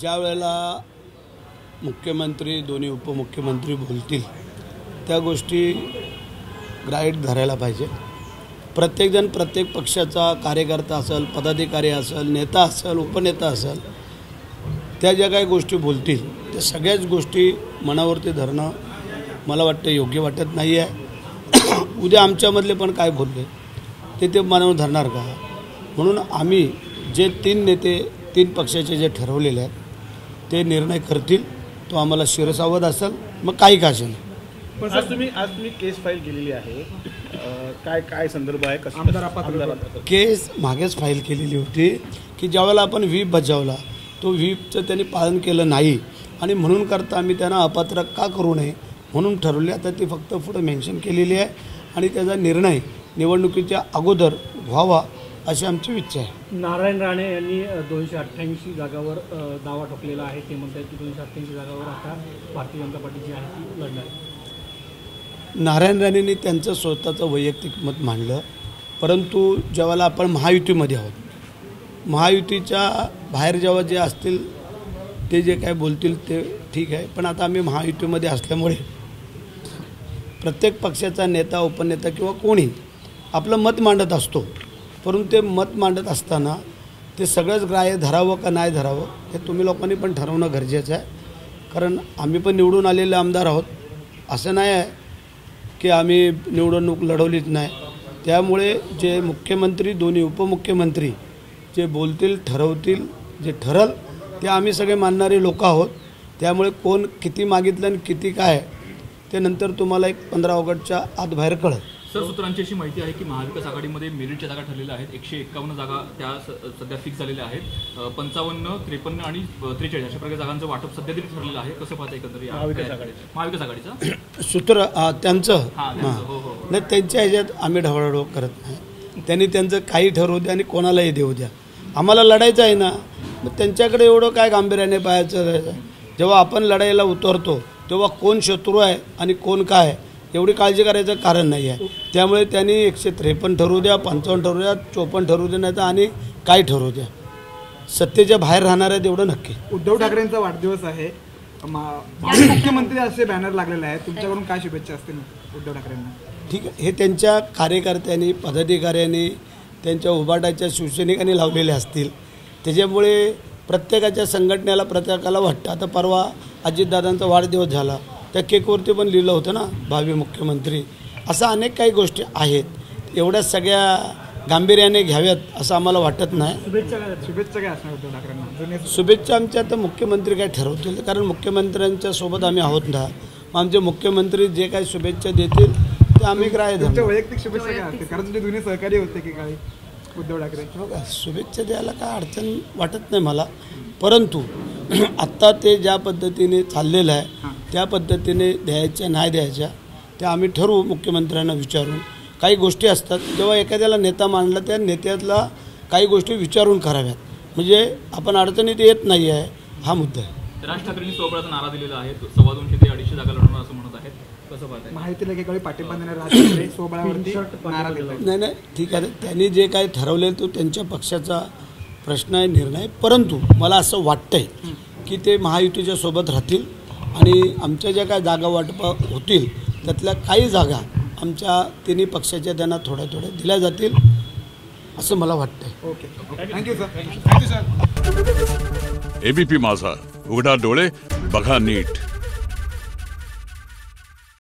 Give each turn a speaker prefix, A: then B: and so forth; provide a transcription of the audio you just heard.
A: ज्या वेळेला मुख्यमंत्री दोन्ही उपमुख्यमंत्री बोलतील त्या गोष्टी ग्राह्य धरायला पाहिजे। प्रत्येकजण प्रत्येक पक्षाचा कार्यकर्ता असेल, पदाधिकारी असेल, नेता असेल, उपनेता असेल, त्या ज्या काही गोष्टी बोलतील त्या सगळ्याच गोष्टी मनावरती धरणं मला वाटतं योग्य वाटत नाही आहे। उद्या आमच्यामधले पण काय बोलले ते मनावर धरणार का? म्हणून आम्ही जे तीन नेते तीन पक्षाचे जे ठरवलेले आहेत ते निर्णय करतील, तो आम्हाला शिरसावध असेल, मग काही का असेल।
B: पण आज तुम्ही केस फाईल केलेली आहे, काय संदर्भ आहे? आमदार
A: केस मागेच फाईल केलेली होती की ज्यावेळेला आपण व्हीप बजावला तो व्हीपचं त्यांनी पालन केलं नाही आणि म्हणून करता आम्ही त्यांना अपात्र का करू नये म्हणून ठरवले। आता ती फक्त पुढे मेन्शन केलेली आहे आणि त्याचा निर्णय निवडणुकीच्या अगोदर व्हावा अशी आमची इच्छा आहे।
C: नारायण राणे यांनी 288 जागावर दावा ठोकलेला आहे। ते म्हणतात की 288 जागावर आता भारतीय जनता पार्टी जी आहे ती लढणार आहे।
A: नारायण राणेंनी त्यांचं स्वतःचं वैयक्तिक मत मांडलं, परंतु जेव्हा आपण महायुतीमध्ये आहोत, महायुतीच्या बाहेर जेव्हा जे असतील ते जे काय बोलतील ते ठीक आहे, पण आता आम्ही महायुतीमध्ये असल्यामुळे प्रत्येक पक्षाचा नेता उपनेता किंवा कोणी आपलं मत मांडत असतो, परंतु ते मत मांडत असताना ते सगळंच ग्राह्य धरावं का नाही धरावं हे तुम्ही लोकांनी पण ठरवणं गरजेचं आहे। कारण आम्ही पण निवडून आलेले आमदार आहोत, असं नाही आहे की आम्ही निवडणूक लढवलीच नाही। त्यामुळे जे मुख्यमंत्री दोन्ही उपमुख्यमंत्री जे बोलतील ठरवतील जे ठरल ते आम्ही सगळे मानणारे लोक आहोत। त्यामुळे कोण किती मागितलं आणि किती काय ते नंतर तुम्हाला एक 15 ऑगस्टच्या आत बाहेर कळेल।
D: सर, सूत्रांची अशी माहिती आहे की महाविकास आघाडीमध्ये मेरिटच्या जागा ठरलेल्या आहेत, 151 जागा त्या सध्या फिक्स झालेल्या आहेत। 55, 53 आणि 43 अशा प्रकारे जागांचं वाटप सध्या तरी ठरलेलं आहे। कसं पाहता एकंदरीत महाविकास आघाडीचं
A: सूत्र त्यांचं नाही, त्यांच्या ह्याच्यात आम्ही ढवळाढवळ करत नाही। त्यांनी त्यांचं काही ठरवू द्या आणि कोणालाही देऊ द्या, आम्हाला लढायचं आहे ना, मग त्यांच्याकडे एवढं काय गांभीर्याने पाहायचं। जेव्हा आपण लढाईला उतरतो तेव्हा कोण शत्रू आहे आणि कोण काय एवढी काळजी करायचं कारण नाही आहे। त्यामुळे त्यांनी 153 ठरवू द्या, 55 ठरवू द्या, 54 ठरवू द्या, नाही तर आणि काय ठरवू द्या, सत्तेच्या बाहेर राहणार आहे तेवढं नक्की।
B: उद्धव ठाकरेंचा वाढदिवस आहे, मुख्यमंत्री असे बॅनर लागलेले आहेत, तुमच्याकडून काय शुभेच्छा असतील उद्धव ठाकरेंना? ठीक
A: आहे, हे त्यांच्या कार्यकर्त्यांनी पदाधिकाऱ्यांनी त्यांच्या उभाटाच्या शिवसैनिकांनी लावलेले असतील, त्याच्यामुळे प्रत्येकाच्या संघटनेला प्रत्येकाला वाटतं। आता परवा अजितदादांचा वाढदिवस झाला, त्या केकवरती पण लिहिलं होतं ना भावी मुख्यमंत्री, असं अनेक काही गोष्टी आहेत। एवढ्या सगळ्या गांभीर्याने घ्याव्यात असं आम्हाला वाटत नाही।
B: शुभेच्छा काय असणार उद्धव ठाकरेंना?
A: शुभेच्छा आमच्या आता मुख्यमंत्री काय ठरवतील, कारण मुख्यमंत्र्यांच्या सोबत आम्ही आहोत ना, आमचे मुख्यमंत्री जे काही शुभेच्छा देतील ते आम्ही ग्राह्य धरू।
B: वैयक्तिक शुभेच्छा काय असतील, कारण तुमचे दोन्ही सहकारी होते की काही उद्धव ठाकरे?
A: शुभेच्छा द्यायला काय अडचण वाटत नाही मला, परंतु आत्ता ते ज्या पद्धतीने चाललेलं आहे त्या पद्धतीने द्यायच्या नाही द्यायच्या त्या आम्ही ठरवू, मुख्यमंत्र्यांना विचारून। काही गोष्टी असतात जेव्हा एखाद्याला नेता मानला त्या नेत्यातला काही गोष्टी विचारून कराव्यात, म्हणजे आपण अडचणीत येत नाही आहे, हा मुद्दा आहे।
D: राज ठाकरेंनी स्वबळाचा नारा दिलेला आहे, 250 ते 250 जागा लढवणार असं म्हणत आहेत, कसं पाहताय?
B: माहितीला एकेकाळी पाठिंबा देणारे राज ठाकरे स्वबळावरती नारा दिला
A: नाही, ठीक आहे, त्यांनी जे काही ठरवलेलं तो त्यांच्या पक्षाचा प्रश्न आहे, निर्णय। परंतु मला असं वाटतंय की ते महायुतीच्या सोबत राहतील आणि आमच्या ज्या काय जागा वाटप होतील त्यातल्या काही जागा आमच्या तिन्ही पक्षाच्या त्यांना थोड्या थोड्या दिल्या जातील असं मला वाटतंय।
B: Okay, thank you sir.
E: एबीपी माझा, उघडा डोळे बघा नीट।